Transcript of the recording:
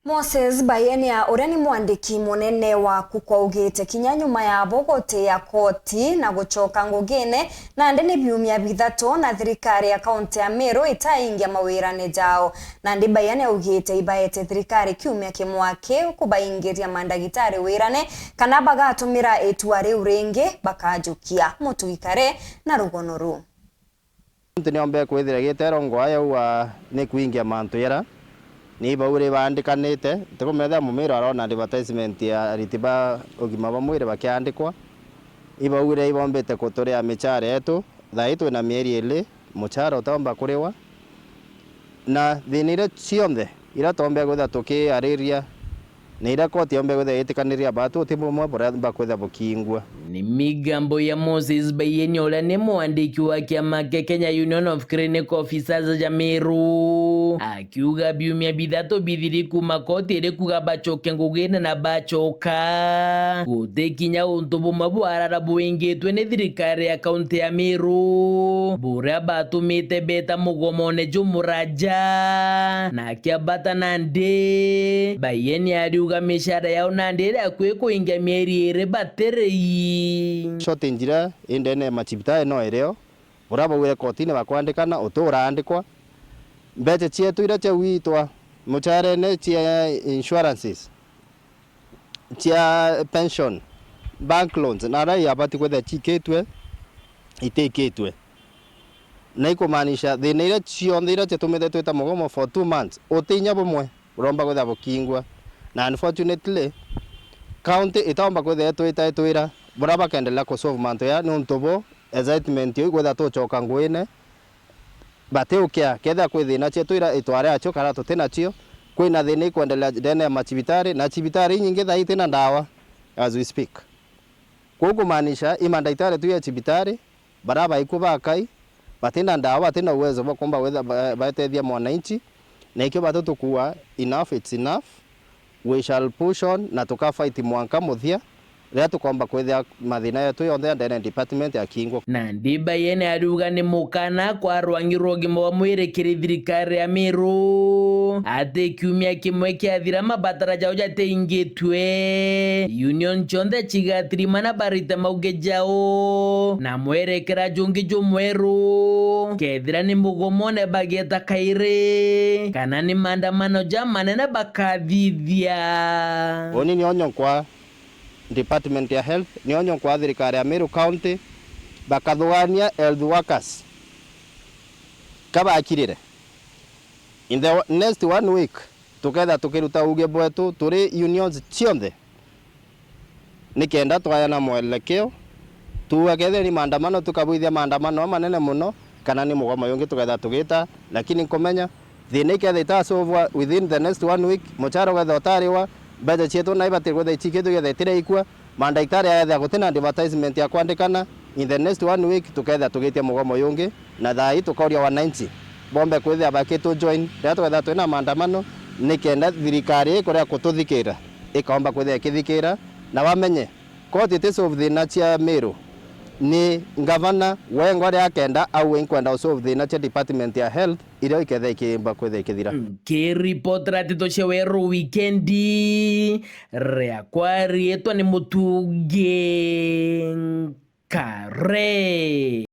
Moses Bayenia uria ni mwandiki munene wa kukaugite kinya nyuma ya bogote ya koti na gucoka ngugine na ndi ni biumia bithatu na thirikari ya kaunti ya Meru itaingia mawirane jao na ndi Bayenia ugite ibaete thirikari kiumia kimwake kubaingiria mandagitari wirane kana bagatumira itua riu ringi bakajukia mutugikare na rugono ru niombe kwithira gitero ngwaya wa ni kuingia mantu yara ni baure bandikanite tukumetha mumiro arona advertisement ya ritiba ugima ba mwire bakiandikwa ibaure ibombete kuturia michara yetu thaitu na mieri ile muchara utomba kuriwa na thinire cionthe ira tombe gutha tuki ariria ni ira koti ombe gutha itikaniria batu timumwe bora bakwetha bukingwa ni migambo ya Moses Bayenia uria ni mwandiki wa kiama kia Kenya Union of Clinic Officers ja Meru akiuga biumia bithatu bithiri kuma koti iri kuga bacoke ngugine na bacoka gutikinya untu bumwe bwarara buingitwe ni thirikari ya kaunti ya Meru buria batumite beta mugomone jumuraja na kiabata nandi Bayenia ariuga mishara yao nandi iri kwi kuingia mieri iri baterei shoti njira indene machibita no ereo uraba wire kotine bakwandikana uturandikwa mbeche cietu ira cia witwa muchare ne cia insurances cia pension bank loans na rai abati kwetha chiketwe iteketwe na ikumanisha thina ira cionthe ira tumite twita mugomo for 2 months utinya bumwe uromba kwetha bukingwa na unfortunately county itomba kwetha twita twira buraba kendelea kusolve manto ya nuntobo excitement yo kwetha tucoka ngwine bateukia ketha kwithina cia twira itware acio kara tutena cio kwina thina ikwendelea ndene ya machibitari na chibitari nyingi thaite na ndawa as we speak kugumanisha imandaitari tu ya chibitari baraba ikubakai batina ndawa batina uwezo bakomba wetha batethia mwananchi na ikio batutukua enough it's enough we shall push on na tukafight mwanka muthia ria tukomba kwethia mathina yetu yonthe ndene department ya kingo na ndi Bayenia ariuga ni mukana kwa rwangirwo gimo wa mwirekeri thirikari ya Meru ati kiumia kimwe kiathira mabatara jao jateingitwe union chonthe chigatirima na barite mauge jao na mwerekera jungi jumweru kethira ni mugomone bageta kaire kana ni maandamano manene bakathithia oni ni onyo kwa department ya health ni onyo kwa thirikari ya Meru county bakathugania health workers kabakirire in the next 1 week tuketha tukiruta uge bwetu turi unions cionthe nikenda twaya na mwelekeo tuwekethe ni maandamano tukabuithia maandamano manene muno kana ni mugomo yungi tuketha tugita lakini kumenya thina iketha itasolve within the next 1 week mucharo getha utariwa beje cietu na ibati gwetha ichiketu getha itire ikua mandaitari ayetha gutina advertisement ya kwandikana in the next 1 week tuketha tugitie mugomo yungi na thai tukoria wananchi bombe kwithia bakitu join ria twetha twina maandamano nikenda thirikari ikuria kututhikira ikomba kwithia ikithikira na wamenye koti tisolve thina cia Meru ni gavana wengo ria kenda au enkwenda usolve thina cia department ya health iria iketha ikimba kwithia ikithira report ratito cia weru weekendi ria kwari etwa ni mutugi kare.